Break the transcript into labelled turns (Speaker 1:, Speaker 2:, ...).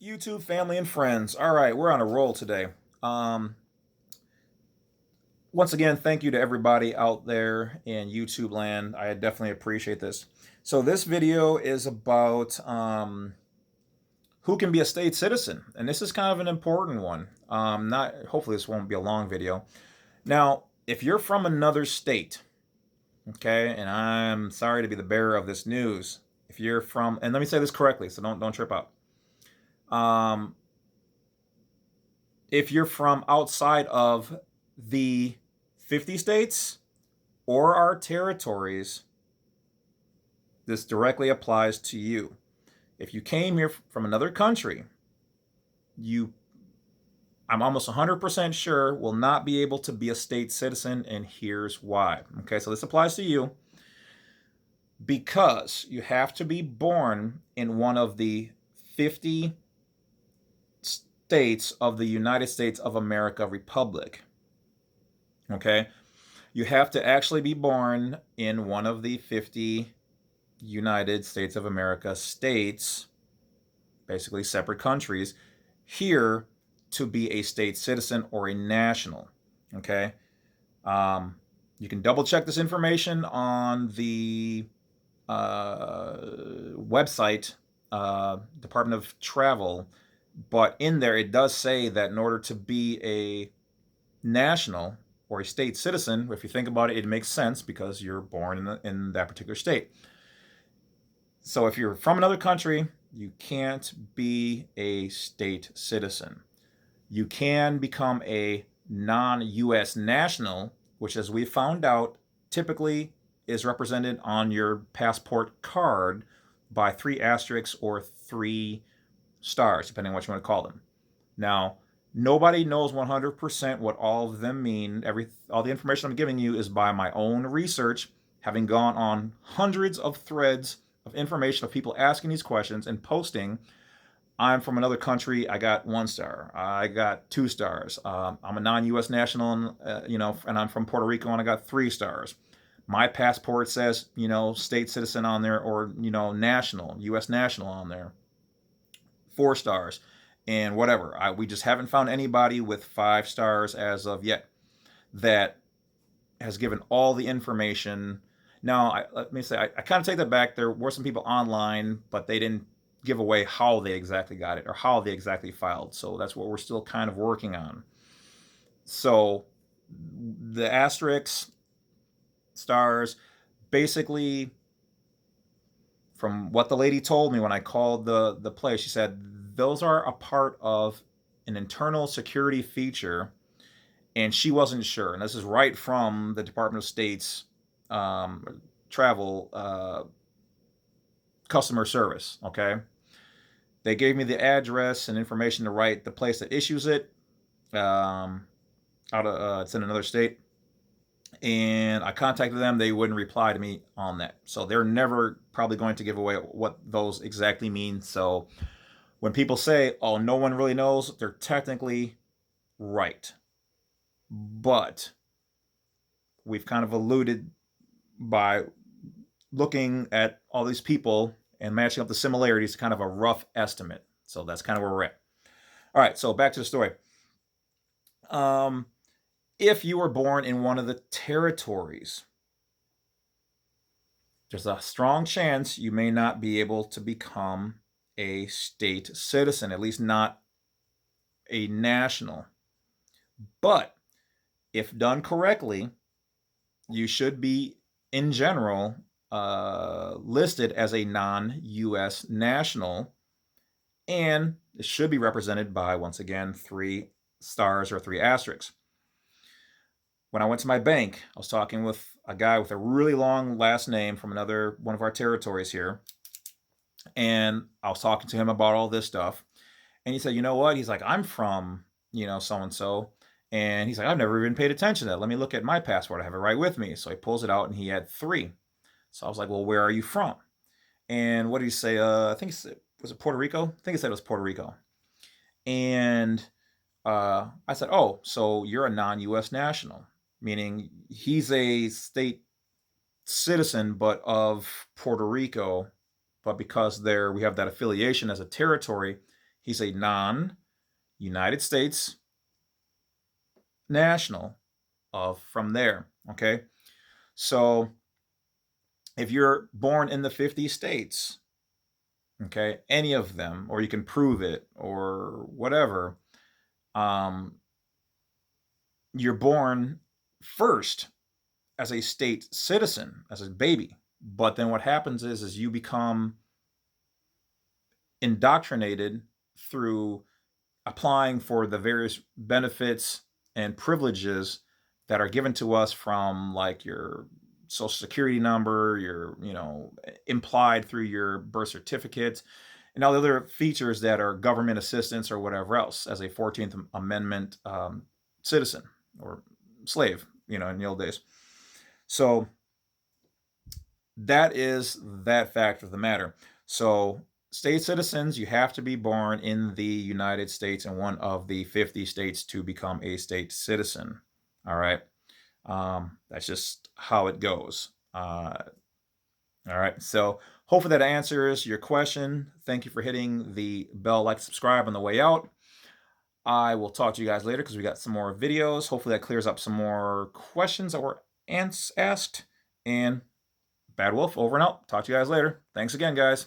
Speaker 1: YouTube family and friends. All right, we're on a roll today. Um, Once again, thank you to everybody out there in YouTube land. I definitely appreciate this. So this video is about who can be a state citizen, and this is kind of an important one. Not hopefully this won't be a long video. Now, if you're from another state, okay, and I'm sorry to be the bearer of this news. If you're from, and let me say this correctly, so don't trip out. Um, if you're from outside of the 50 states or our territories, this directly applies to you. If you came here from another country, you, I'm almost 100% sure, will not be able to be a state citizen, and here's why. Okay, so this applies to you because you have to be born in one of the 50 states of the United States of America Republic. Okay, you have to actually be born in one of the 50 United States of America states, basically separate countries, here to be a state citizen or a national. Okay, you can double check this information on the website, Department of Travel, but in there it does say that in order to be a national or a state citizen, if you think about it, it makes sense because you're born in that particular state. So if you're from another country, you can't be a state citizen. You can become a non-US national, which, as we found out, typically is represented on your passport card by 3 asterisks or 3 stars, depending on what you want to call them. Now, nobody knows 100% what all of them mean. All the information I'm giving you is by my own research, having gone on hundreds of threads of information of people asking these questions and posting. I'm from another country. I got 1 star. I got 2 stars. I'm a non-U.S. national, and I'm from Puerto Rico, and I got 3 stars. My passport says, state citizen on there, or national, U.S. national on there, 4 stars, and whatever. We just haven't found anybody with 5 stars as of yet that has given all the information. Now, let me say, I kind of take that back. There were some people online, but they didn't give away how they exactly got it or how they exactly filed. So that's what we're still kind of working on. So the asterisks, stars, basically, from what the lady told me when I called the place, she said those are a part of an internal security feature, and she wasn't sure. And this is right from the Department of State's travel customer service. Okay, they gave me the address and information to write the place that issues it. It's in another state, and I contacted them. They wouldn't reply to me on that, so they're never probably going to give away what those exactly mean. So when people say, "Oh, no one really knows," they're technically right, but we've kind of alluded by looking at all these people and matching up the similarities to kind of a rough estimate. So that's kind of where we're at. All right, so back to the story. If you were born in one of the territories, there's a strong chance you may not be able to become a state citizen, at least not a national. But if done correctly, you should be, in general, listed as a non-US national, and it should be represented by, once again, 3 stars or 3 asterisks. When I went to my bank, I was talking with a guy with a really long last name from another one of our territories here, and I was talking to him about all this stuff, and he said, "You know what?" He's like, "I'm from, so and so." And he's like, "I've never even paid attention to that. Let me look at my passport. I have it right with me." So he pulls it out, and he had 3. So I was like, "Well, where are you from?" And what did he say? I think he said, was it Puerto Rico? I think he said it was Puerto Rico. And I said, "Oh, so you're a non-U.S. national," meaning he's a state citizen, but of Puerto Rico. But because we have that affiliation as a territory, He's a non-United States national from there, okay? So if you're born in the 50 states, okay, any of them, or you can prove it or whatever, um, you're born first as a state citizen, as a baby. But then what happens is you become indoctrinated through applying for the various benefits and privileges that are given to us from like your social security number, your, implied through your birth certificate, and all the other features that are government assistance or whatever else as a 14th Amendment citizen or slave, in the old days. So that is that fact of the matter. So state citizens, you have to be born in the United States and one of the 50 states to become a state citizen. All right. That's just how it goes. All right. So hopefully that answers your question. Thank you for hitting the bell, like, subscribe on the way out. I will talk to you guys later because we got some more videos. Hopefully that clears up some more questions that were asked. And Bad Wolf, over and out. Talk to you guys later. Thanks again, guys.